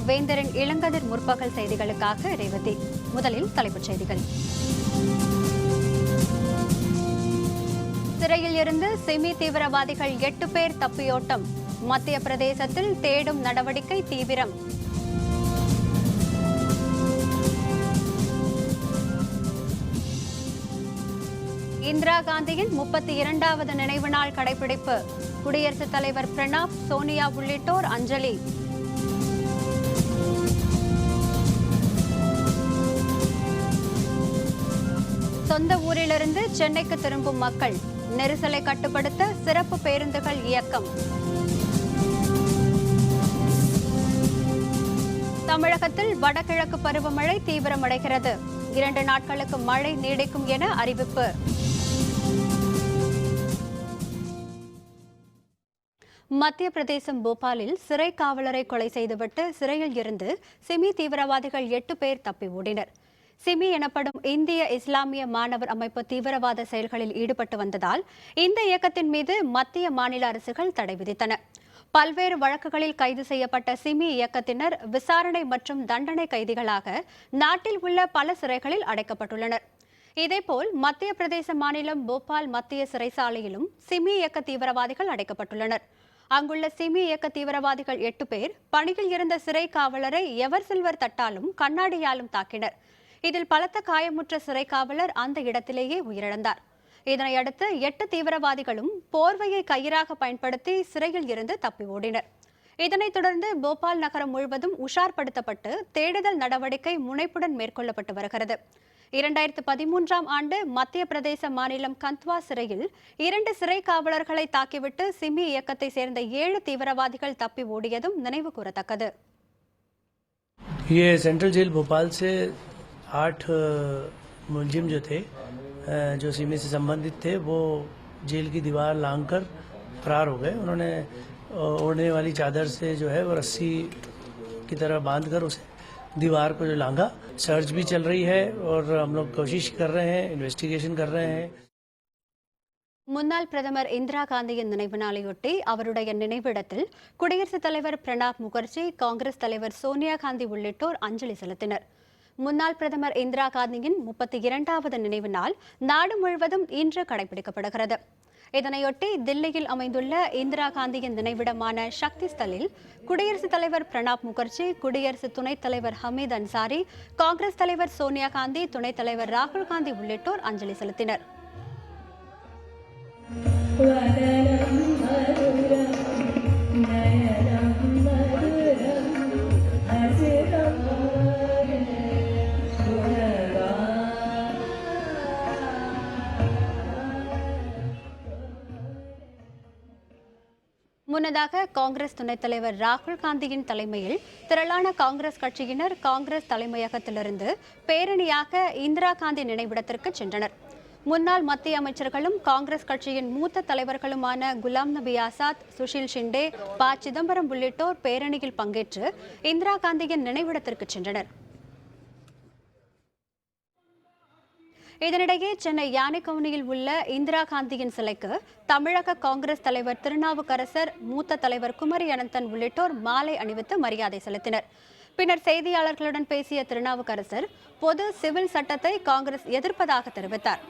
வேந்தரின் இளங்கதிர் முற்பகல் செய்திகளுக்காக ரேவதி. முதலில் தலைப்புச் செய்திகள். சிறையில் இருந்து சிமி தீவிரவாதிகள் 8 பேர் தப்பியோட்டம். மத்திய பிரதேசத்தில் தேடும் நடவடிக்கை தீவிரம். இந்திரா காந்தியின் 32வது நினைவு நாள் கடைபிடிப்பு. குடியரசுத் தலைவர் பிரணாப், சோனியா உள்ளிட்டோர் அஞ்சலி. சொந்த ஊரிலிருந்து சென்னைக்கு திரும்பும் மக்கள். நெரிசலை கட்டுப்படுத்த சிறப்பு பேருந்துகள் இயக்கம். தமிழகத்தில் வடகிழக்கு பருவமழை தீவிரமடைகிறது. 2 நாட்களுக்கு மழை நீடிக்கும் என அறிவிப்பு. மத்திய பிரதேசம் போபாலில் சிறை காவலரை கொலை செய்துவிட்டு சிறையில் இருந்து சிமி தீவிரவாதிகள் 8 பேர் தப்பி ஓடினர். சிமி எனப்படும் இந்திய இஸ்லாமிய மாணவர் அமைப்பு தீவிரவாத செயல்களில் ஈடுபட்டு வந்ததால் இந்த இயக்கத்தின் மீது மத்திய மாநில அரசுகள் தடை விதித்தன. பல்வேறு வழக்குகளில் கைது செய்யப்பட்ட சிமி இயக்கத்தினர் விசாரணை மற்றும் தண்டனை கைதிகளாக நாட்டில் உள்ள பல சிறைகளில் அடைக்கப்பட்டுள்ளனர். இதேபோல் மத்திய பிரதேச மாநிலம் போபால் மத்திய சிறைச்சாலையிலும் சிமி இயக்க தீவிரவாதிகள் அடைக்கப்பட்டுள்ளனர். அங்குள்ள சிமி இயக்க தீவிரவாதிகள் 8 பேர் பணியில் இருந்த சிறை காவலரை எவர் சில்வர் தட்டாலும் கண்ணாடியாலும் தாக்கினர். இதில் பலத்த காயமுற்ற சிறை காவலர் அந்த இடத்திலேயே உயிரிழந்தார். இதனையடுத்து 8 தீவிரவாதிகளும் போர்வையை கயிறாக பயன்படுத்தி சிறையில் இருந்து தப்பி ஓடினர். இதனைத் தொடர்ந்து போபால் நகரம் முழுவதும் உஷார்படுத்தப்பட்டு தேடுதல் நடவடிக்கை முனைப்புடன் மேற்கொள்ளப்பட்டு வருகிறது. 2013ஆம் ஆண்டு மத்திய பிரதேச மாநிலம் கந்த்வா சிறையில் 2 சிறை காவலர்களை தாக்கிவிட்டு சிமி இயக்கத்தை சேர்ந்த 7 தீவிரவாதிகள் தப்பி ஓடியதும் நினைவு கூறத்தக்கது. ये सेंट्रल जेल भोपाल से 8 मुलजिम जो थे, जो सिमी से संबंधित थे, वो जेल की दीवार लांघकर फरार हो गए. उन्होंने ओढ़ने वाली चादर से जो है वो रस्सी की तरह बांधकर उसे दीवार को जो लांघा. सर्च भी चल रही है और हम लोग कोशिश कर रहे हैं, इन्वेस्टिगेशन कर रहे हैं. முன்னாள் பிரதமர் இந்திரா காந்தியின் நினைவு நாளையொட்டி அவருடைய நினைவிடத்தில் குடியரசுத் தலைவர் பிரணாப் முகர்ஜி, காங்கிரஸ் தலைவர் சோனியா காந்தி உள்ளிட்டோர் அஞ்சலி செலுத்தினர். முன்னாள் பிரதமர் இந்திரா காந்தியின் 32வது நினைவு நாள் நாடு முழுவதும் இன்று கடைபிடிக்கப்படுகிறது. இதனையொட்டி தில்லியில் அமைந்துள்ள இந்திரா காந்தியின் நினைவிடமான சக்தி ஸ்தலில் குடியரசுத் தலைவர் பிரணாப் முகர்ஜி, குடியரசு துணைத் தலைவர் ஹமீத் அன்சாரி, காங்கிரஸ் தலைவர் சோனியா காந்தி, துணைத் தலைவர் ராகுல் காந்தி உள்ளிட்டோர் அஞ்சலி செலுத்தினர். முன்னதாக காங்கிரஸ் துணைத் தலைவர் ராகுல் காந்தியின் தலைமையில் திரளான காங்கிரஸ் கட்சியினர் காங்கிரஸ் தலைமையகத்திலிருந்து பேரணியாக இந்திரா காந்தி நினைவிடத்திற்கு சென்றனர். முன்னாள் மத்திய அமைச்சர்களும் காங்கிரஸ் கட்சியின் மூத்த தலைவர்களுமான குலாம் நபி ஆசாத், சுஷில் ஷிண்டே, ப. சிதம்பரம் உள்ளிட்டோர் பேரணியில் பங்கேற்று இந்திரா காந்தியின் நினைவிடத்திற்கு சென்றனர். இதனிடையே சென்னை யானைக்கவுனியில் உள்ள இந்திரா காந்தியின் சிலைக்கு தமிழக காங்கிரஸ் தலைவர் திருநாவுக்கரசர், மூத்த தலைவர் குமரி அனந்தன் உள்ளிட்டோர் மாலை அணிவித்து மரியாதை செலுத்தினர். பின்னர் செய்தியாளர்களுடன் பேசிய திருநாவுக்கரசர் பொது சிவில் சட்டத்தை காங்கிரஸ் எதிர்ப்பதாக தெரிவித்தார்.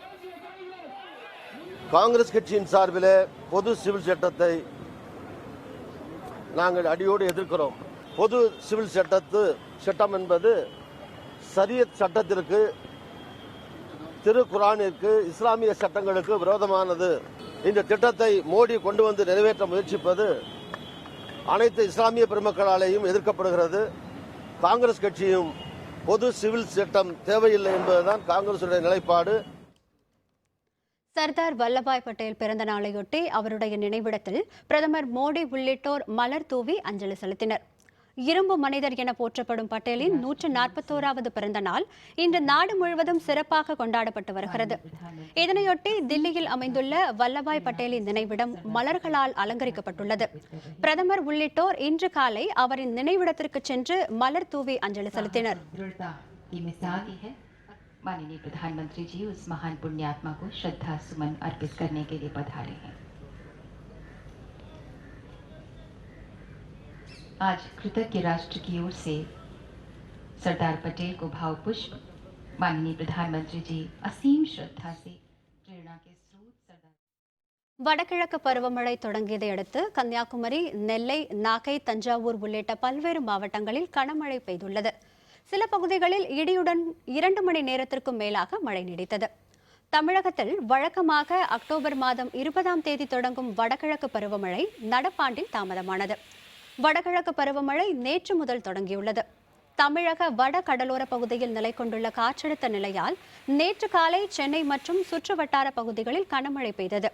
காங்கிரஸ் கட்சியின் சார்பில் பொது சிவில் சட்டத்தை நாங்கள் அடியோடு எதிர்க்கிறோம். பொது சிவில் சட்டம் என்பது ஷரியத் சட்டத்திற்கு, திருக்குரானிற்கு, இஸ்லாமிய சட்டங்களுக்கு விரோதமானது. இந்த திட்டத்தை மோடி கொண்டு வந்து நிறைவேற்ற முயற்சிப்பது அனைத்து இஸ்லாமிய பெருமக்களாலேயும் எதிர்க்கப்படுகிறது. காங்கிரஸ் கட்சியும் பொது சிவில் சட்டம் தேவையில்லை என்பதுதான் காங்கிரசுடைய நிலைப்பாடு. சர்தார் வல்லபாய் பட்டேல் பிறந்த நாளையொட்டி அவருடைய நினைவிடத்தில் பிரதமர் மோடி உள்ளிட்டோர் மலர் தூவி அஞ்சலி செலுத்தினர். இரும்பு மனிதர் என போற்றப்படும் பட்டேலின் 141வது பிறந்த நாள் இன்று நாடு முழுவதும் சிறப்பாக கொண்டாடப்பட்டு வருகிறது. இதனையொட்டி தில்லியில் அமைந்துள்ள வல்லபாய் பட்டேலின் நினைவிடம் மலர்களால் அலங்கரிக்கப்பட்டுள்ளது. பிரதமர் உள்ளிட்டோர் இன்று காலை அவரின் நினைவிடத்திற்கு சென்று மலர் தூவி அஞ்சலி செலுத்தினர். माननीय प्रधानमंत्री जी उस महान पुण्यात्मा को श्रद्धा सुमन अर्पित करने के लिए पधारे हैं. आज कृतज्ञ राष्ट्र की ओर से सरदार पटेल को भावपुष्प, माननीय प्रधानमंत्री जी असीम श्रद्धा से प्रेरणा के स्रोत सरदार வடகிழக்கு பருவமழை தொடங்கியதை அடுத்து கன்னியாகுமரி, நெல்லை, நாகை, தஞ்சாவூர் உள்ளிட்ட பல்வேறு மாவட்டங்களில் கனமழை பெய்துள்ளது. சில பகுதிகளில் இடியுடன் 2 மணி நேரத்திற்கும் மேலாக மழை நீடித்தது. தமிழகத்தில் வழக்கமாக அக்டோபர் மாதம் 20ஆம் தேதி தொடங்கும் வடகிழக்கு பருவமழை நடப்பாண்டில் தாமதமானது. வடகிழக்கு பருவமழை நேற்று முதல் தொடங்கியுள்ளது. தமிழக வட கடலோர பகுதியில் நிலை கொண்டுள்ள காற்றழுத்த நிலையால் நேற்று காலை சென்னை மற்றும் சுற்றுவட்டார பகுதிகளில் கனமழை பெய்தது.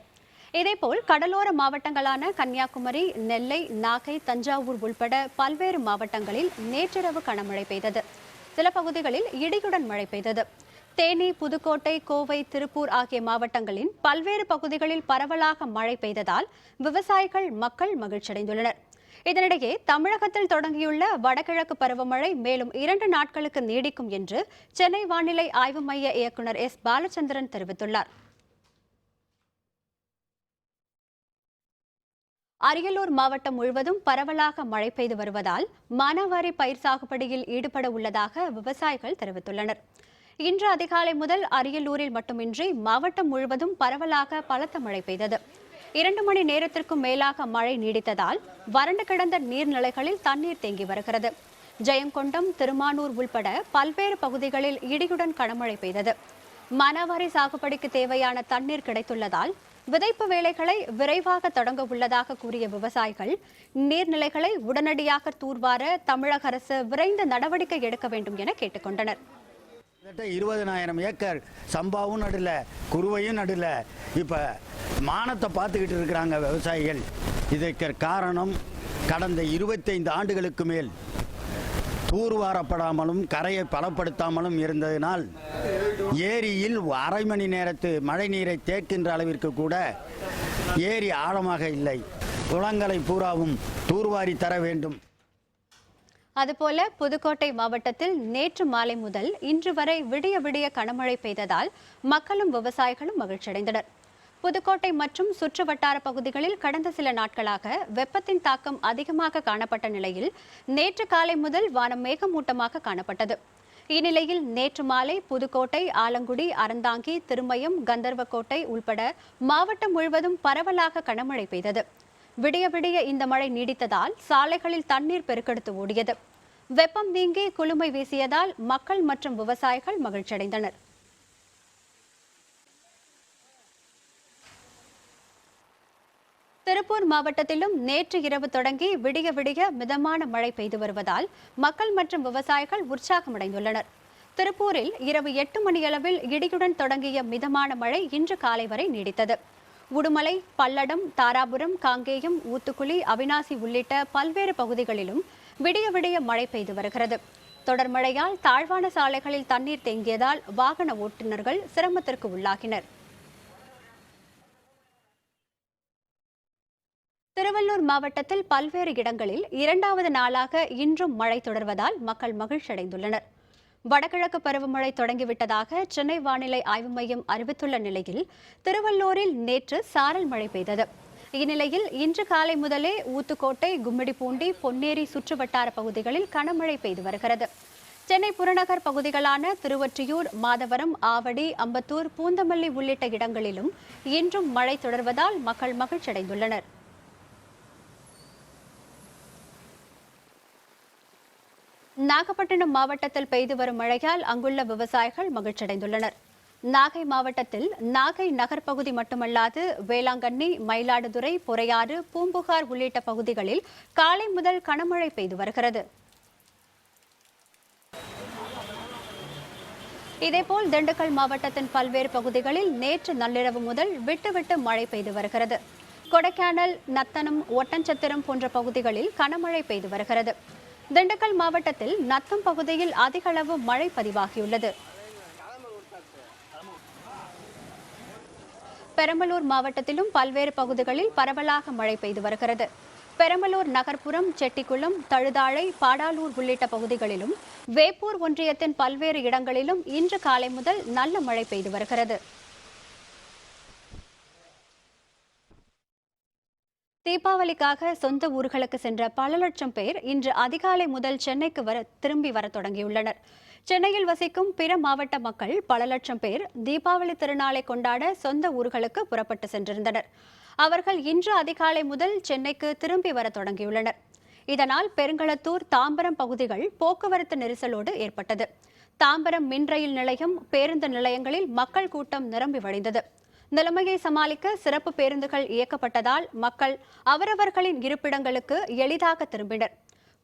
இதேபோல் கடலோர மாவட்டங்களான கன்னியாகுமரி, நெல்லை, நாகை, தஞ்சாவூர் உள்பட பல்வேறு மாவட்டங்களில் நேற்றிரவு கனமழை பெய்தது. சில பகுதிகளில் இடியுடன் மழை பெய்தது. தேனி, புதுக்கோட்டை, கோவை, திருப்பூர் ஆகிய மாவட்டங்களின் பல்வேறு பகுதிகளில் பரவலாக மழை பெய்ததால் விவசாயிகள், மக்கள் மகிழ்ச்சியடைந்துள்ளனர். இதனிடையே தமிழகத்தில் தொடங்கியுள்ள வடகிழக்கு பருவமழை மேலும் 2 நாட்களுக்கு நீடிக்கும் என்று சென்னை வானிலை ஆய்வு மைய இயக்குநர் எஸ். பாலச்சந்திரன் தெரிவித்துள்ளார். அரியலூர் மாவட்டம் முழுவதும் பரவலாக மழை பெய்து வருவதால் மானாவாரி பயிர் சாகுபடியில் ஈடுபட உள்ளதாக விவசாயிகள் தெரிவித்துள்ளனர். இன்று அதிகாலை முதல் அரியலூரில் மட்டுமின்றி மாவட்டம் முழுவதும் பரவலாக பலத்த மழை பெய்தது. 2 மணி நேரத்திற்கும் மேலாக மழை நீடித்ததால் வறண்டு கிடந்த நீர்நிலைகளில் தண்ணீர் தேங்கி வருகிறது. ஜெயங்கொண்டம், திருமானூர் உள்பட பல்வேறு பகுதிகளில் இடியுடன் கனமழை பெய்தது. மானாவாரி சாகுபடிக்கு தேவையான தண்ணீர் கிடைத்துள்ளதால் விதைப்பு வேலைகளை விரைவாக தொடங்க உள்ளதாக கூறிய விவசாயிகள், நீர்நிலைகளை உடனடியாக தூர்வார தமிழக அரசு விரைந்து நடவடிக்கை எடுக்க வேண்டும் என கேட்டுக்கொண்டனர். 20,000 ஏக்கர் சம்பாவும் நடல, குருவையும் நடல. இப்போ மானத்தை பார்த்துக்கிட்டு இருக்கிறாங்க விவசாயிகள். இதற்கு காரணம் கடந்த 25 ஆண்டுகளுக்கு மேல் தூர்வாரப்படாமலும் கரையை பலப்படுத்தாமலும் இருந்ததினால் ஏரியில் அரை மணி நேரத்து மழை நீரை தேக்கின்ற அளவிற்கு கூட ஏரி ஆழமாக இல்லை. குளங்களை பூராவும் தூர்வாரி தர வேண்டும். அதுபோல புதுக்கோட்டை மாவட்டத்தில் நேற்று மாலை முதல் இன்று வரை விடிய விடிய கனமழை பெய்ததால் மக்களும் விவசாயிகளும் மகிழ்ச்சியடைந்தனர். புதுக்கோட்டை மற்றும் சுற்றுவட்டார பகுதிகளில் கடந்த சில நாட்களாக வெப்பத்தின் தாக்கம் அதிகமாக காணப்பட்ட நிலையில் நேற்று காலை முதல் வானம் மேகமூட்டமாக காணப்பட்டது. இந்நிலையில் நேற்று மாலை புதுக்கோட்டை, ஆலங்குடி, அறந்தாங்கி, திருமயம், கந்தர்வக்கோட்டை உள்பட மாவட்டம் முழுவதும் பரவலாக கனமழை பெய்தது. விடிய விடிய இந்த மழை நீடித்ததால் சாலைகளில் தண்ணீர் பெருக்கெடுத்து ஓடியது. வெப்பம் நீங்கி குளுமை வீசியதால் மக்கள் மற்றும் விவசாயிகள் மகிழ்ச்சியடைந்தனர். திருப்பூர் மாவட்டத்திலும் நேற்று இரவு தொடங்கி விடிய விடிய மிதமான மழை பெய்து வருவதால் மக்கள் மற்றும் விவசாயிகள் உற்சாகமடைந்துள்ளனர். திருப்பூரில் இரவு 8 மணியளவில் இடியுடன் தொடங்கிய மிதமான மழை இன்று காலை வரை நீடித்தது. உடுமலை, பல்லடம், தாராபுரம், காங்கேயம், ஊத்துக்குளி, அவிநாசி உள்ளிட்ட பல்வேறு பகுதிகளிலும் விடிய விடிய மழை பெய்து வருகிறது. தொடர் மழையால் தாழ்வான சாலைகளில் தண்ணீர் தேங்கியதால் வாகன ஓட்டுநர்கள் சிரமத்திற்கு உள்ளாகினர். திருவள்ளூர் மாவட்டத்தில் பல்வேறு இடங்களில் 2வது நாளாக இன்றும் மழை தொடர்வதால் மக்கள் மகிழ்ச்சியடைந்துள்ளனர். வடகிழக்கு பருவமழை தொடங்கிவிட்டதாக சென்னை வானிலை ஆய்வு மையம் அறிவித்துள்ள நிலையில் திருவள்ளூரில் நேற்று சாரல் மழை பெய்தது. இந்நிலையில் இன்று காலை முதலே ஊத்துக்கோட்டை, கும்மிடிப்பூண்டி, பொன்னேரி சுற்றுவட்டார பகுதிகளில் கனமழை பெய்து வருகிறது. சென்னை புறநகர் பகுதிகளான திருவொற்றியூர், மாதவரம், ஆவடி, அம்பத்தூர், பூந்தமல்லி உள்ளிட்ட இடங்களிலும் இன்றும் மழை தொடர்வதால் மக்கள் மகிழ்ச்சியடைந்துள்ளனர். நாகப்பட்டினம் மாவட்டத்தில் பெய்து வரும் மழையால் அங்குள்ள விவசாயிகள் மகிழ்ச்சியடைந்துள்ளனர். நாகை மாவட்டத்தில் நாகை நகர் பகுதி மட்டுமல்லாது வேளாங்கண்ணி, மயிலாடுதுறை, பொறையாறு, பூம்புகார் உள்ளிட்ட பகுதிகளில் காலை முதல் கனமழை பெய்து வருகிறது. இதேபோல் திண்டுக்கல் மாவட்டத்தின் பல்வேறு பகுதிகளில் நேற்று நள்ளிரவு முதல் விட்டு மழை பெய்து வருகிறது. கொடைக்கானல், நத்தனம், ஒட்டன்சத்திரம் போன்ற பகுதிகளில் கனமழை பெய்து வருகிறது. திண்டுக்கல் மாவட்டத்தில் நத்தம் பகுதியில் அதிக அளவு மழை பதிவாகியுள்ளது. பெரம்பலூர் மாவட்டத்திலும் பல்வேறு பகுதிகளில் பரவலாக மழை பெய்து வருகிறது. பெரம்பலூர் நகர்ப்புறம், செட்டிக்குளம், தழுதாழை, பாடாலூர் உள்ளிட்ட பகுதிகளிலும் வேப்பூர் ஒன்றியத்தின் பல்வேறு இடங்களிலும் இன்று காலை முதல் நல்ல மழை பெய்து வருகிறது. தீபாவளிக்காக சொந்த ஊர்களுக்கு சென்ற பல லட்சம் பேர் இன்று அதிகாலை முதல் சென்னைக்கு திரும்பி வர தொடங்கியுள்ளனர். சென்னையில் வசிக்கும் பிற மாவட்ட மக்கள் பல லட்சம் பேர் தீபாவளி திருநாளை கொண்டாட சொந்த ஊர்களுக்கு புறப்பட்டு சென்றிருந்தனர். அவர்கள் இன்று அதிகாலை முதல் சென்னைக்கு திரும்பி வர தொடங்கியுள்ளனர். இதனால் பெருங்களத்தூர், தாம்பரம் பகுதிகள் போக்குவரத்து நெரிசலோடு ஏற்பட்டது. தாம்பரம் மின் ரயில் நிலையம், பேருந்து நிலையங்களில் மக்கள் கூட்டம் நிரம்பி வழிந்தது. நிலைமையை சமாளிக்க சிறப்பு பேருந்துகள் இயக்கப்பட்டதால் மக்கள் அவரவர்களின் இருப்பிடங்களுக்கு எளிதாக திரும்பினர்.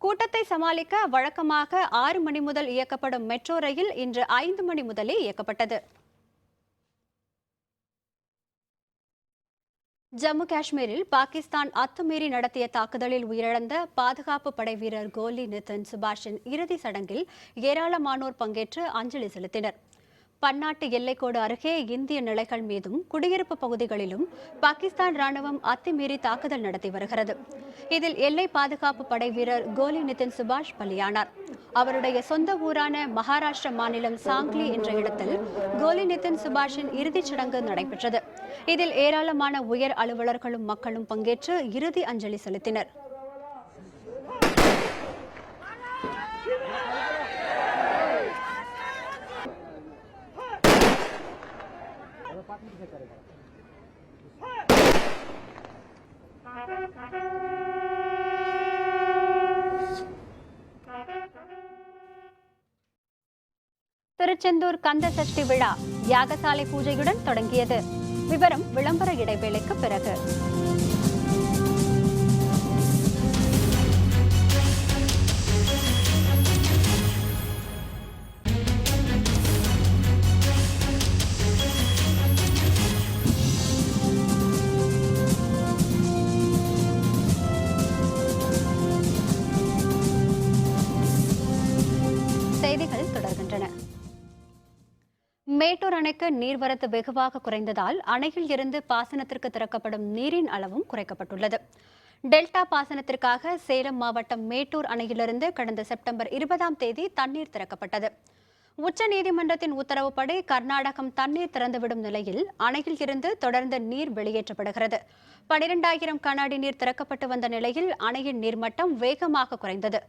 கூட்டத்தை சமாளிக்க வழக்கமாக 6 மணி முதல் இயக்கப்படும் மெட்ரோ ரயில் இன்று 5 மணி முதலே இயக்கப்பட்டது. ஜம்மு காஷ்மீரில் பாகிஸ்தான் அத்துமீறி நடத்திய தாக்குதலில் உயிரிழந்த பாதுகாப்பு படை வீரர் கோலி நிதின் சுபாஷின் இறுதி சடங்கில் ஏராளமானோர் பங்கேற்று அஞ்சலி செலுத்தினர். பன்னாட்டு எல்லைக்கோடு அருகே இந்திய நிலைகள் மீதும் குடியிருப்பு பகுதிகளிலும் பாகிஸ்தான் ராணுவம் அத்துமீறி தாக்குதல் நடத்தி வருகிறது. இதில் எல்லை பாதுகாப்பு படை வீரர் கோலி நிதின் சுபாஷ் பலியானார். அவருடைய சொந்த ஊரான மகாராஷ்டிர மாநிலம் சாங்லி என்ற இடத்தில் கோலி நிதின் சுபாஷின் இறுதிச் சடங்கு நடைபெற்றது. இதில் ஏராளமான உயர் அலுவலர்களும் மக்களும் பங்கேற்று இறுதி அஞ்சலி செலுத்தினர். திருச்செந்தூர் கந்த சஷ்டி விழா யாகசாலை பூஜையுடன் தொடங்கியது. விவரம் விளம்பர இடைவேளைக்கு பிறகு. செய்திகள் தொடர்கின்றன. மேட்டூர் அணைக்கு நீர்வரத்து வெகுவாக குறைந்ததால் அணையில் இருந்து பாசனத்திற்கு திறக்கப்படும் நீரின் அளவும் குறைக்கப்பட்டுள்ளது. டெல்டா பாசனத்திற்காக சேலம் மாவட்டம் மேட்டூர் அணையிலிருந்து கடந்த செப்டம்பர் 20ஆம் தேதி தண்ணீர் திறக்கப்பட்டது. உச்சநீதிமன்றத்தின் உத்தரவுப்படி கர்நாடகம் தண்ணீர் திறந்துவிடும் நிலையில் அணையில் இருந்து தொடர்ந்து நீர் வெளியேற்றப்படுகிறது. 12,000 கன அடி நீர் திறக்கப்பட்டு வந்த நிலையில் அணையின் நீர்மட்டம் வேகமாக குறைந்தது.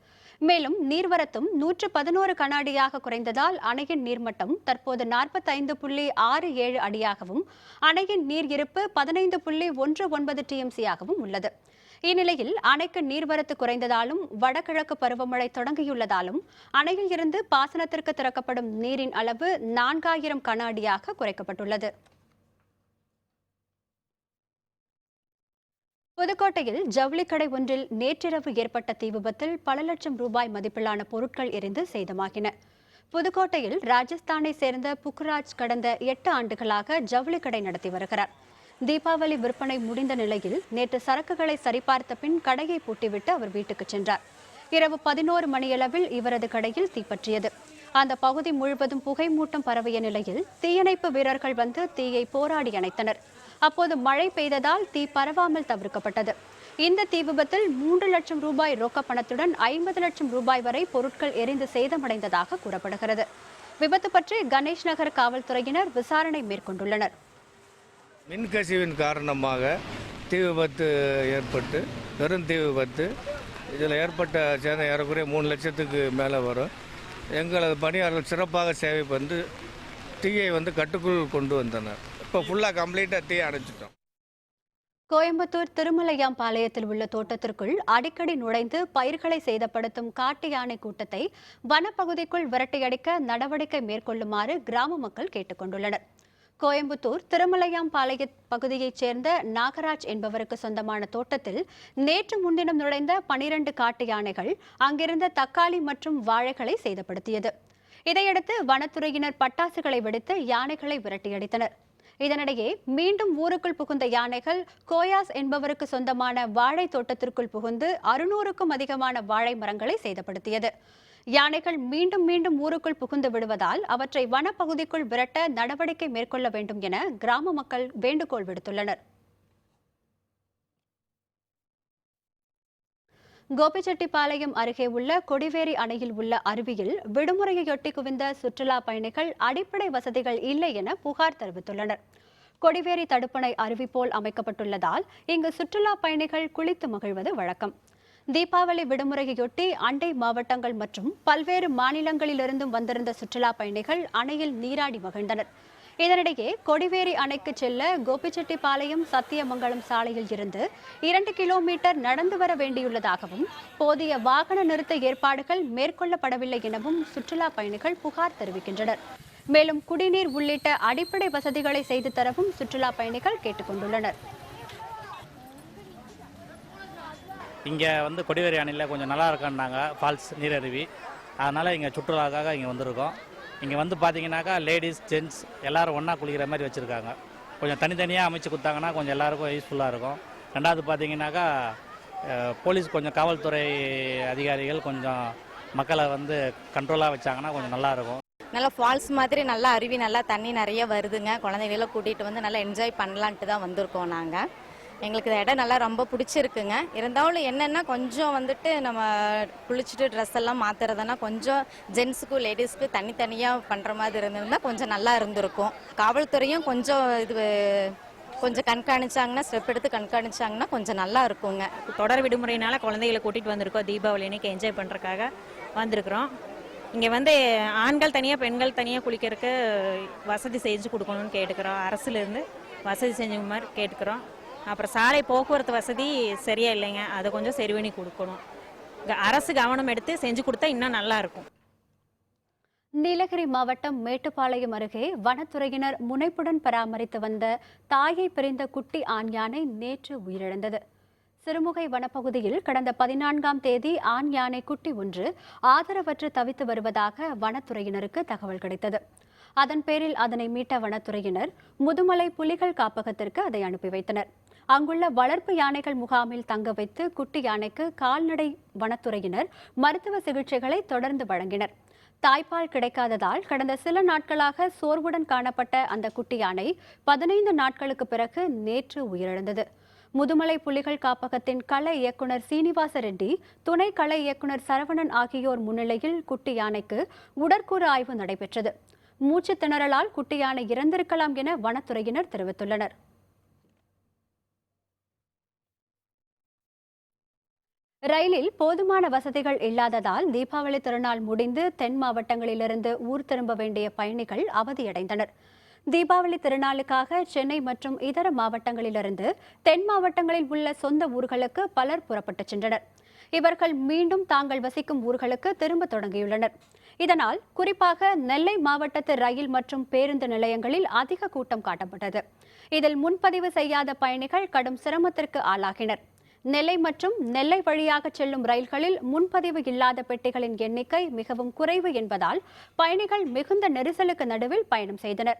மேலும் நீர்வரத்தும் 111 கன அடியாக குறைந்ததால் அணையின் நீர்மட்டம் தற்போது 45.67 அடியாகவும் அணையின் நீர் இருப்பு 15.19 டிஎம்சியாகவும் உள்ளது. இந்நிலையில் அணைக்கு நீர்வரத்து குறைந்ததாலும் வடகிழக்கு பருவமழை தொடங்கியுள்ளதாலும் அணையில் இருந்து பாசனத்திற்கு திறக்கப்படும் நீரின் அளவு 4,000 கன அடியாக குறைக்கப்பட்டுள்ளது. புதுக்கோட்டையில் ஜவுளிக்கடை ஒன்றில் நேற்றிரவு ஏற்பட்ட தீ விபத்தில் பல லட்சம் ரூபாய் மதிப்பிலான பொருட்கள் எரிந்து சேதமாகின. புதுக்கோட்டையில் ராஜஸ்தானை சேர்ந்த புக்ராஜ் கடந்த 8 ஆண்டுகளாக ஜவுளிக்கடை நடத்தி வருகிறார். தீபாவளி விற்பனை முடிந்த நிலையில் நேற்று சரக்குகளை சரிபார்த்த பின் கடையை பூட்டிவிட்டு அவர் வீட்டுக்கு சென்றார். இரவு 11 மணியளவில் இவரது கடையில் தீப்பற்றியது. அந்த பகுதி முழுவதும் புகை மூட்டம் பரவிய நிலையில் தீயணைப்பு வீரர்கள் வந்து தீயை போராடி அணைத்தனர். அப்போது மழை பெய்ததால் தீ பரவாமல் தவிர்க்கப்பட்டது. இந்த தீ விபத்தில் 3 லட்சம் ரூபாய் ரொக்க பணத்துடன் 50 லட்சம் ரூபாய் வரை பொருட்கள் எரிந்து சேதமடைந்ததாக கூறப்படுகிறது. விபத்து பற்றி கணேஷ் நகர் காவல்துறையினர் விசாரணை மேற்கொண்டுள்ளனர். மின்கசிவின் காரணமாக தீ விபத்து ஏற்பட்டு பெரும் தீ விபத்து. இதில் ஏற்பட்ட சேதம் ஏறக்குறைய 3 லட்சத்துக்கு மேலே வரும். எங்களது பணியாளர்கள் சிறப்பாக சேவை பண்ணி தீயை கட்டுக்குள் கொண்டு வந்தனர். இப்போ ஃபுல்லாக கம்ப்ளீட்டாக தீ அடைச்சிட்டோம். கோயம்புத்தூர் திருமலையாம்பாளையத்தில் உள்ள தோட்டத்திற்குள் அடிக்கடி நுழைந்து பயிர்களை சேதப்படுத்தும் காட்டு யானை கூட்டத்தை வனப்பகுதிக்குள் விரட்டியடிக்க நடவடிக்கை மேற்கொள்ளுமாறு கிராம மக்கள் கேட்டுக் கொண்டுள்ளனர். கோயம்புத்தூர் திருமலையாம்பாளைய பகுதியைச் சேர்ந்த நாகராஜ் என்பவருக்கு சொந்தமான தோட்டத்தில் நேற்று முன்தினம் நுழைந்த 12 காட்டு யானைகள் அங்கிருந்த தக்காளி மற்றும் வாழைகளை சேதப்படுத்தியது. இதையடுத்து வனத்துறையினர் பட்டாசுகளை வெடித்து யானைகளை விரட்டியடித்தனர். இதனிடையே மீண்டும் ஊருக்குள் புகுந்த யானைகள் கோயாஸ் என்பவருக்கு சொந்தமான வாழை தோட்டத்திற்குள் புகுந்து 600க்கும் அதிகமான வாழை மரங்களை சேதப்படுத்தியது. யானைகள் மீண்டும் மீண்டும் ஊருக்குள் புகுந்து விடுவதால் அவற்றை வனப்பகுதிக்குள் விரட்ட நடவடிக்கை மேற்கொள்ள வேண்டும் என கிராம மக்கள் வேண்டுகோள் விடுத்துள்ளனர். கோபிச்செட்டிப்பாளையம் அருகே உள்ள கொடிவேரி அணையில் உள்ள அருவியில் விடுமுறையொட்டி குவிந்த சுற்றுலா பயணிகள் அடிப்படை வசதிகள் இல்லை என புகார் தெரிவித்துள்ளனர். கொடிவேரி தடுப்பணை அருவி போல் அமைக்கப்பட்டுள்ளதால் இங்கு சுற்றுலா பயணிகள் குளித்து மகிழ்வது வழக்கம். தீபாவளி விடுமுறையொட்டி அண்டை மாவட்டங்கள் மற்றும் பல்வேறு மாநிலங்களிலிருந்தும் வந்திருந்த சுற்றுலா பயணிகள் அணையில் நீராடி மகிழ்ந்தனர். இதனிடையே கொடிவேரி அணைக்கு செல்ல கோபிச்செட்டிப்பாளையம் சத்தியமங்கலம் சாலையில் இருந்து 2 கிலோமீட்டர் நடந்து வர வேண்டியுள்ளதாகவும் போதிய வாகன நிறுத்த ஏற்பாடுகள் மேற்கொள்ளப்படவில்லை எனவும் சுற்றுலா பயணிகள் புகார் தெரிவிக்கின்றனர். மேலும் குடிநீர் உள்ளிட்ட அடிப்படை வசதிகளை செய்து தரவும் சுற்றுலா பயணிகள் கேட்டுக் கொண்டுள்ளனர். இங்கே கொடிவேரி அணையில் கொஞ்சம் நல்லா இருக்காண்டாங்க, ஃபால்ஸ் நீரருவி. அதனால் இங்கே சுற்றுலாக்காக இங்கே வந்திருக்கோம். இங்கே பார்த்தீங்கன்னாக்கா லேடிஸ் ஜென்ட்ஸ் எல்லோரும் ஒன்றா குளிக்கிற மாதிரி வச்சுருக்காங்க. கொஞ்சம் தனித்தனியாக அமைச்சு கொடுத்தாங்கன்னா கொஞ்சம் எல்லாருக்கும் யூஸ்ஃபுல்லாக இருக்கும். ரெண்டாவது பார்த்தீங்கன்னாக்கா போலீஸ் கொஞ்சம் காவல்துறை அதிகாரிகள் கொஞ்சம் மக்களை கண்ட்ரோலாக வச்சாங்கன்னா கொஞ்சம் நல்லாயிருக்கும். நல்லா ஃபால்ஸ் மாதிரி நல்லா அருவி, நல்லா தண்ணி நிறைய வருதுங்க. குழந்தைகளை கூட்டிகிட்டு நல்லா என்ஜாய் பண்ணலான்ட்டு தான் வந்திருக்கோம் நாங்கள். எங்களுக்கு இந்த இடம் நல்லா ரொம்ப பிடிச்சிருக்குங்க. இருந்தாலும் என்னென்னா கொஞ்சம் நம்ம குளிச்சுட்டு ட்ரெஸ் எல்லாம் மாற்றுறதுனா கொஞ்சம் ஜென்ஸுக்கும் லேடிஸ்க்கும் தனித்தனியாக பண்ணுற மாதிரி இருந்திருந்தா கொஞ்சம் நல்லா இருந்திருக்கும். காவல்துறையும் கொஞ்சம் கொஞ்சம் கண்காணிச்சாங்கன்னா, ஸ்டெப் எடுத்து கண்காணிச்சாங்கன்னா கொஞ்சம் நல்லா இருக்குங்க. தொடர் விடுமுறையினால குழந்தைகளை கூட்டிகிட்டு வந்திருக்கோம். தீபாவளி அன்னைக்கு என்ஜாய் பண்ணுறதுக்காக வந்திருக்கிறோம். இங்கே ஆண்கள் தனியாக பெண்கள் தனியாக குளிக்கிறதுக்கு வசதி செஞ்சு கொடுக்கணும்னு கேட்டுக்கிறோம். அரசுலேருந்து வசதி செஞ்ச மாதிரி கேட்டுக்கிறோம். அப்புறம் சாலை போக்குவரத்து வசதி சரியா இல்லைங்க, அதை கொஞ்சம் சரி பண்ணி கொடுக்கணும். அரசு கவனம் எடுத்து செஞ்சு கொடுத்தா இன்னும் நல்லா இருக்கும். நீலகிரி மாவட்டம் மேட்டுப்பாளையம் அருகே வனத்துறையினர் முனைப்புடன் பராமரித்து வந்த தாயை பிரிந்த குட்டி ஆண் யானை நேற்று உயிரிழந்தது. சிறுமுகை வனப்பகுதியில் கடந்த 14ஆம் தேதி ஆண் யானை குட்டி ஒன்று ஆதரவற்று தவித்து வருவதாக வனத்துறையினருக்கு தகவல் கிடைத்தது. அதன் பேரில் அதனை மீட்ட வனத்துறையினர் முதுமலை புலிகள் காப்பகத்திற்கு அதை அனுப்பி வைத்தனர். அங்குள்ள வளர்ப்பு யானைகள் முகாமில் தங்க வைத்து குட்டி யானைக்கு கால்நடை வனத்துறையினர் மருத்துவ சிகிச்சைகளை தொடர்ந்து வழங்கினர். தாய்ப்பால் கிடைக்காததால் கடந்த சில நாட்களாக சோர்வுடன் காணப்பட்ட அந்த குட்டி யானை 15 நாட்களுக்கு பிறகு நேற்று உயிரிழந்தது. முதுமலை புலிகள் காப்பகத்தின் கள இயக்குனர் சீனிவாச ரெட்டி, துணை கள இயக்குனர் சரவணன் ஆகியோர் முன்னிலையில் குட்டி யானைக்கு உடற்கூறு ஆய்வு நடைபெற்றது. மூச்சு திணறலால் குட்டி யானை இறந்திருக்கலாம் என வனத்துறையினர் தெரிவித்துள்ளனர். ரயிலில் போதுமான வசதிகள் இல்லாததால் தீபாவளி திருநாள் முடிந்து தென் மாவட்டங்களிலிருந்து ஊர் திரும்ப வேண்டிய பயணிகள் அவதியடைந்தனர். தீபாவளி திருநாளுக்காக சென்னை மற்றும் இதர மாவட்டங்களிலிருந்து தென் மாவட்டங்களில் உள்ள சொந்த ஊர்களுக்கு பலர் புறப்பட்டு சென்றனர். இவர்கள் மீண்டும் தாங்கள் வசிக்கும் ஊர்களுக்கு திரும்ப தொடங்கியுள்ளனர். இதனால் குறிப்பாக நெல்லை மாவட்டத்து ரயில் மற்றும் பேருந்து நிலையங்களில் அதிக கூட்டம் காட்டப்பட்டது. இதில் முன்பதிவு செய்யாத பயணிகள் கடும் சிரமத்திற்கு ஆளாகினர். நெல்லை மற்றும் நெல்லை வழியாக செல்லும் ரயில்களில் முன்பதிவு இல்லாத பெட்டிகளின் எண்ணிக்கை மிகவும் குறைவு என்பதால் பயணிகள் மிகுந்த நெரிசலுக்கு நடுவில் பயணம் செய்தனர்.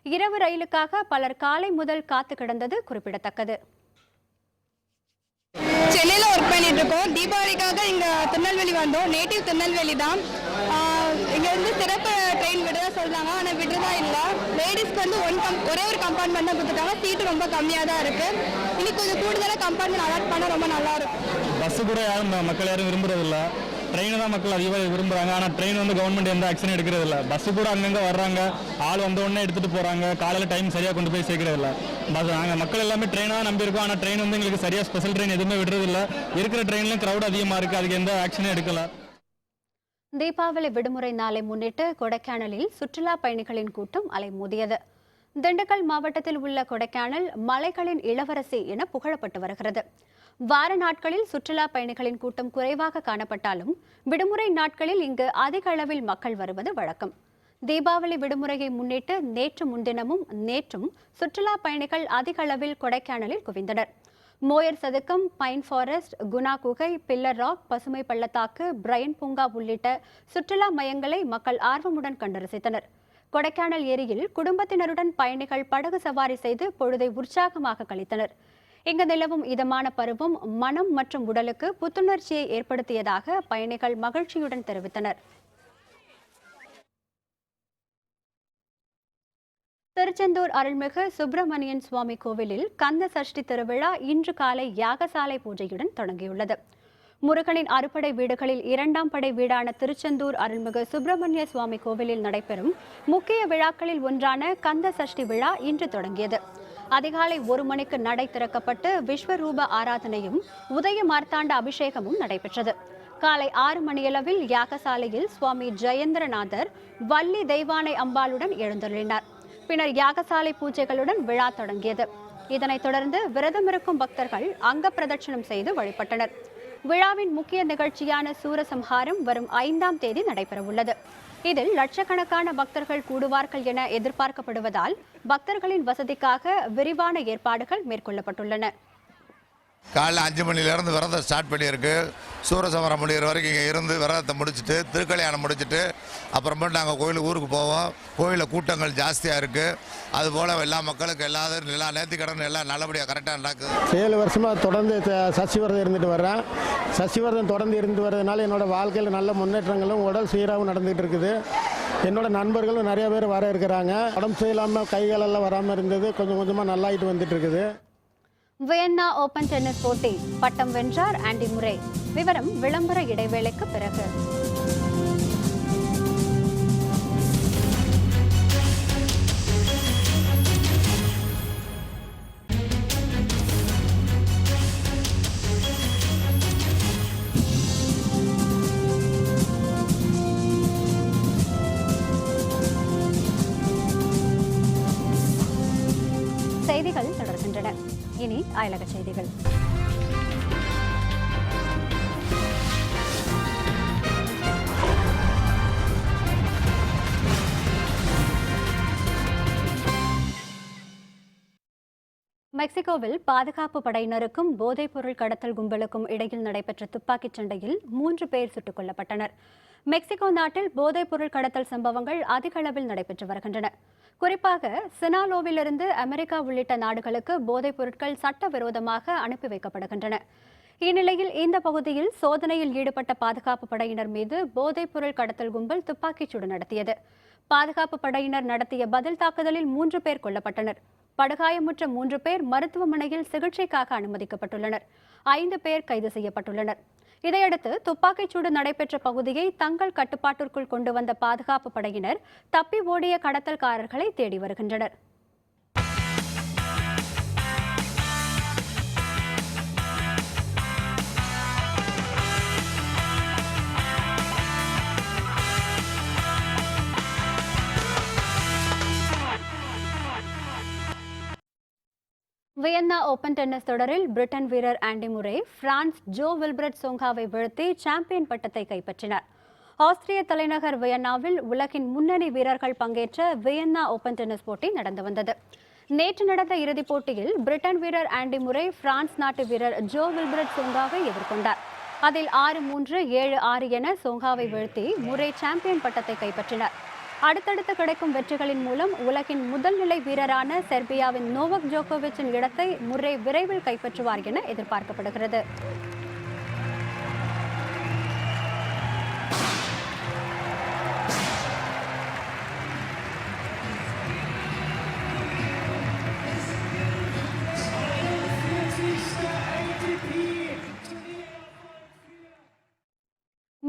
இரவு ரயிலுக்காக பலர் காலை முதல் காத்து கிடந்தது குறிப்பிடத்தக்கது. சென்னையில் ஒர்க் பண்ணிட்டு இருக்கோம். தீபாவளிக்காக இங்கே திருநெல்வேலி வந்தோம். நேட்டிவ் திருநெல்வேலி தான். இங்கேருந்து சிறப்பு ட்ரெயின் விடுறதா சொல்கிறாங்க, ஆனால் விடுறதா இல்லை. லேடிஸ்க்கு ஒரே ஒரு கம்பார்ட்மெண்ட் தான் கொடுத்துட்டாங்க. சீட்டு ரொம்ப கம்மியாக தான் இருக்குது. இன்னைக்கு கொஞ்சம் கூடுதலாக கம்பார்ட்மெண்ட் அலாட் பண்ணால் ரொம்ப நல்லா இருக்கும். பஸ்ஸு கூட மக்கள் யாரும் விரும்புறதில்ல. ட்ரெயினை தான் மக்கள் அதிகமாக விரும்புகிறாங்க. ஆனால் ட்ரெயின் கவர்மெண்ட் எந்த ஆக்ஷனும் எடுக்கிறதில்ல. பஸ்ஸு கூட அங்கங்கே வர்றாங்க, ஆள் வந்த உடனே எடுத்துகிட்டு போகிறாங்க. காலையில் டைம் சரியாக கொண்டு போய் சேர்க்கறதில்ல. நாங்கள் மக்கள் எல்லாமே ட்ரெயினாக நம்பியிருக்கோம். ஆனால் ட்ரெயின் எங்களுக்கு சரியாக ஸ்பெஷல் ட்ரெயின் எதுவுமே விடுறதில்ல. இருக்கிற ட்ரெயின்லையும் க்ரௌட் அதிகமாக இருக்குது. அதுக்கு எந்த ஆக்ஷனும் எடுக்கல. தீபாவளி விடுமுறை நாளை முன்னிட்டு கொடைக்கானலில் சுற்றுலா பயணிகளின் கூட்டம் அலைமோதியது. திண்டுக்கல் மாவட்டத்தில் உள்ள கொடைக்கானல் மலைகளின் இளவரசி என புகழப்பட்டு வருகிறது. வார நாட்களில் சுற்றுலா பயணிகளின் கூட்டம் குறைவாக காணப்பட்டாலும் விடுமுறை நாட்களில் இங்கு அதிக அளவில் மக்கள் வருவது வழக்கம். தீபாவளி விடுமுறையை முன்னிட்டு நேற்று முன்தினமும் நேற்றும் சுற்றுலா பயணிகள் அதிக அளவில் கொடைக்கானலில் குவிந்தனர். மோயர் சதுக்கம், பைன் ஃபாரஸ்ட், குணா குகை, பில்லர் ராக், பசுமை பள்ளத்தாக்கு, பிரையன் பூங்கா உள்ளிட்ட சுற்றுலா மையங்களை மக்கள் ஆர்வமுடன் கண்டு ரசித்தனர். கொடைக்கானல் ஏரியில் குடும்பத்தினருடன் பயணிகள் படகு சவாரி செய்து பொழுதை உற்சாகமாக கழித்தனர். இங்கு நிலவும் இதமான பருவம் மனம் மற்றும் உடலுக்கு புத்துணர்ச்சியை ஏற்படுத்தியதாக பயணிகள் மகிழ்ச்சியுடன் தெரிவித்தனர். திருச்செந்தூர் அருள்மிகு சுப்பிரமணியன் சுவாமி கோவிலில் கந்த சஷ்டி திருவிழா இன்று காலை யாகசாலை பூஜையுடன் தொடங்கியுள்ளது. முருகனின் அறுபடை வீடுகளில் 2ஆம் படை வீடான திருச்செந்தூர் அருள்மிகு சுப்பிரமணிய சுவாமி கோவிலில் நடைபெறும் முக்கிய விழாக்களில் ஒன்றான கந்த சஷ்டி விழா இன்று தொடங்கியது. அதிகாலை 1 மணிக்கு நடை திறக்கப்பட்டு விஸ்வரூப ஆராதனையும் உதய மார்த்தாண்ட அபிஷேகமும் நடைபெற்றது. காலை 6 மணியளவில் யாகசாலையில் சுவாமி ஜெயேந்திரநாதர் வள்ளி தெய்வானை அம்பாளுடன் எழுந்தருளினார். பின்னர் யாகசாலை பூஜைகளுடன் விழா தொடங்கியது. இதனைத் தொடர்ந்து விரதமிருக்கும் பக்தர்கள் அங்க பிரதட்சணம் செய்து வழிபட்டனர். விழாவின் முக்கிய நிகழ்ச்சியான சூரசம்ஹாரம் வரும் 5ஆம் தேதி நடைபெறவுள்ளது. இதில் லட்சக்கணக்கான பக்தர்கள் கூடுவார்கள் என எதிர்பார்க்கப்படுவதால் பக்தர்களின் வசதிக்காக விரிவான ஏற்பாடுகள் மேற்கொள்ளப்பட்டுள்ளன. காலைல 5 மணிலேருந்து விரதம் ஸ்டார்ட் பண்ணியிருக்கு. சூரசமரம் முடிகிற வரைக்கும் இங்கே இருந்து விரதத்தை முடிச்சுட்டு திருக்கல்யாணம் முடிச்சுட்டு அப்புறமேட்டு நாங்கள் ஊருக்கு போவோம். கோயிலில் கூட்டங்கள் ஜாஸ்தியாக இருக்குது. அதுபோல் எல்லா மக்களுக்கும் எல்லா நேர்த்திக்கடன் எல்லாம் நல்லபடியாக கரெக்டாக நடக்குது. 7 வருஷமாக தொடர்ந்து சஷ்டி விரதம் இருந்துட்டு வர்றேன். சஷ்டி விரதம் தொடர்ந்து இருந்து வர்றதுனால என்னோடய வாழ்க்கையில் நல்ல முன்னேற்றங்களும் உடல் சீராகவும் நடந்துகிட்டு இருக்குது. என்னோட நண்பர்களும் நிறைய பேர் வர இருக்கிறாங்க. உடம்பு சரியில்லாமல் கைகளெல்லாம் வராமல் இருந்தது கொஞ்சம் கொஞ்சமாக நல்லாயிட்டு வந்துட்டு இருக்குது. வியன்னா ஓபன் டென்னிஸ் போட்டி பட்டம் வென்றார் ஆண்டி முரே. விவரம் விளம்பர இடைவேளைக்கு பிறகு. செய்திகள் தொடர்கின்றன. இனி அயலக செய்திகள். மெக்சிகோவில் பாதுகாப்பு படையினருக்கும் போதைப்பொருள் கடத்தல் கும்பலுக்கும் இடையில் நடைபெற்ற துப்பாக்கிச் சண்டையில் 3 பேர் சுட்டுக் கொல்லப்பட்டனர். மெக்சிகோ நாட்டில் போதைப்பொருள் கடத்தல் சம்பவங்கள் அதிக அளவில் நடைபெற்று வருகின்றன. குறிப்பாக சினாலோவிலிருந்து அமெரிக்கா உள்ளிட்ட நாடுகளுக்கு போதைப் பொருட்கள் சட்டவிரோதமாக அனுப்பி வைக்கப்படுகின்றன. இந்நிலையில் இந்த பகுதியில் சோதனையில் ஈடுபட்ட பாதுகாப்பு படையினர் மீது போதைப்பொருள் கடத்தல் கும்பல் துப்பாக்கிச்சூடு நடத்தியது. பாதுகாப்பு படையினர் நடத்திய பதில் தாக்குதலில் 3 பேர் கொல்லப்பட்டனர். படுகாயமுற்ற 3 பேர் மருத்துவமனையில் சிகிச்சைக்காக அனுமதிக்கப்பட்டுள்ளனர். 5 பேர் கைது செய்யப்பட்டுள்ளனர். இதையடுத்து துப்பாக்கிச்சூடு நடைபெற்ற பகுதியை தங்கள் கட்டுப்பாட்டிற்குள் கொண்டு வந்த பாதுகாப்பு படையினர் தப்பி ஓடிய கடத்தல்காரர்களை தேடி வருகின்றனர். வியன்னா ஓபன் டென்னிஸ் தொடரில் பிரிட்டன் வீரர் Andy Murray France Jo Wilfried சோங்காவை வீழ்த்தி சாம்பியன் பட்டத்தை கைப்பற்றினார். ஆஸ்திரிய தலைநகர் வியன்னாவில் உலகின் முன்னணி வீரர்கள் பங்கேற்ற வியன்னா ஓபன் டென்னிஸ் போட்டி நடந்து வந்தது. நேற்று நடந்த இறுதிப் போட்டியில் பிரிட்டன் வீரர் ஆண்டி முரே பிரான்ஸ் நாட்டு வீரர் ஜோ வில்பர்ட் சோங்காவை எதிர்கொண்டார். அதில் 6-3, 7-6 என சோங்காவை வீழ்த்தி முரே சாம்பியன் பட்டத்தை கைப்பற்றினார். அடுத்தடுத்து கிடைக்கும் வெற்றிகளின் மூலம் உலகின் முதல் நிலை வீரரான செர்பியாவின் நோவக் ஜோகோவிச்சின் இடத்தை முரே விரைவில் கைப்பற்றுவார் என எதிர்பார்க்கப்படுகிறது.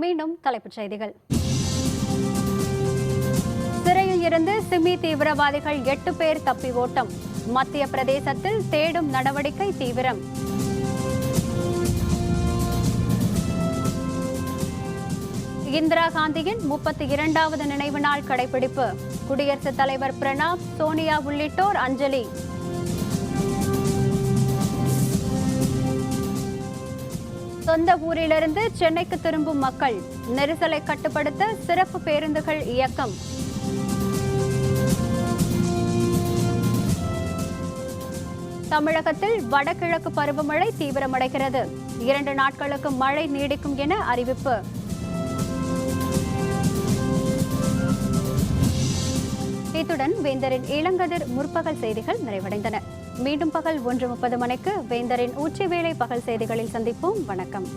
மீண்டும் தலைப்புச் செய்திகள். சிறையில் இருந்து சிமி தீவிரவாதிகள் 8 பேர் தப்பி ஓட்டம். மத்திய பிரதேசத்தில் தேடும் நடவடிக்கை தீவிரம். இந்திரா காந்தியின் 32வது நினைவு நாள் கடைபிடிப்பு. குடியரசுத் தலைவர் பிரணாப், சோனியா உள்ளிட்டோர் அஞ்சலி. சொந்த ஊரிலிருந்து சென்னைக்கு திரும்பும் மக்கள். நெரிசலை கட்டுப்படுத்த சிறப்பு பேருந்துகள் இயக்கம். தமிழகத்தில் வடகிழக்கு பருவமழை தீவிரமடைகிறது. 2 நாட்களுக்கு மழை நீடிக்கும் என அறிவிப்பு. இத்துடன் வேந்தரின் இளங்கதிர் முற்பகல் செய்திகள் நிறைவடைந்தன. மீண்டும் பகல் 1:30 மணிக்கு வேந்தரின் உச்சிவேளை பகல் செய்திகளில் சந்திப்போம். வணக்கம்.